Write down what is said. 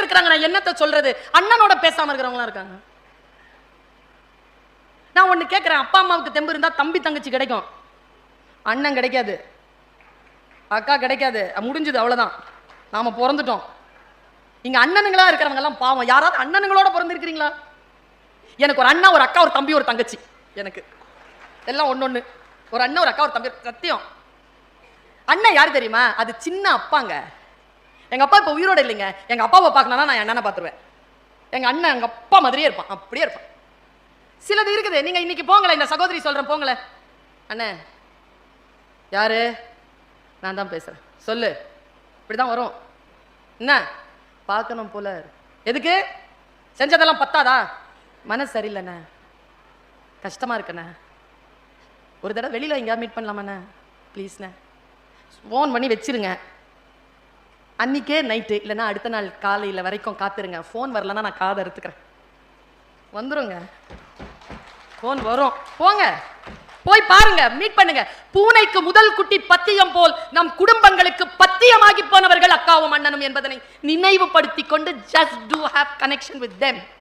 இருக்கிறாங்க. நான் என்னத்தை சொல்றது? அண்ணனோட பேசாம இருக்கிறவங்களா இருக்காங்க. நான் ஒண்ணு கேட்கிறேன், அப்பா அம்மாவுக்கு தெம்பு இருந்தா தம்பி தங்கச்சி கிடைக்கும், அண்ணன் கிடைக்காது, அக்கா கிடைக்காது, முடிஞ்சது, அவ்வளவுதான். நாம பிறந்துட்டோம். இங்க அண்ணனுங்களா இருக்கிறவங்க எல்லாம் பாவம். யாராவது அண்ணனுங்களோட பிறந்திருக்கிறீங்களா? எனக்கு ஒரு அண்ணா, ஒரு அக்கா, ஒரு தம்பி, ஒரு தங்கச்சி. எனக்கு எல்லாம் ஒன்னொன்னு. ஒரு அண்ணன், ஒரு அக்கா, ஒரு தம்பி. சத்தியம். அண்ணன் யாரு தெரியுமா? அது சின்ன அப்பாங்க. எங்க அப்பா இப்ப உயிரோட இல்லைங்க. எங்க அப்பாவை பார்க்கணும்னா நான் அண்ணனை பார்த்துருவேன். எங்க அண்ணன் எங்க அப்பா மாதிரியே இருப்பான், அப்படியே இருப்பான். சிலது இருக்குது. நீங்க இன்னைக்கு போங்களேன், இந்த சகோதரி சொல்றேன், போங்களேன். அண்ணே யாரு? நான் தான் பேசுறேன், சொல்லு. இப்படிதான் வரும். என்ன பார்க்கணும் போல. எதுக்கு? செஞ்சதெல்லாம் பத்தாதா? மனசு சரியில்லைண்ணே, கஷ்டமா இருக்குண்ணே, ஒரு தடவை வெளியில எங்கேயா மீட் பண்ணலாமாண்ணே, ப்ளீஸ்ண்ணே. ஃபோன் பண்ணி வச்சிருங்க. அன்னைக்கே நைட்டு இல்லைன்னா அடுத்த நாள் காலையில் வரைக்கும் காத்துருங்க. ஃபோன் வரலன்னா நான் காதை அறுத்துக்கிறேன். வந்துருங்க, ஃபோன் வரும். போங்க, போய் பாருங்க, மீட் பண்ணுங்க. பூனைக்கு முதல் குட்டி பத்தியம் போல் நம் குடும்பங்களுக்கு பத்தியமாகி போனவர்கள் அக்காவும் அண்ணனும் என்பதனை நினைவுபடுத்திக் கொண்டு just do have connection with them.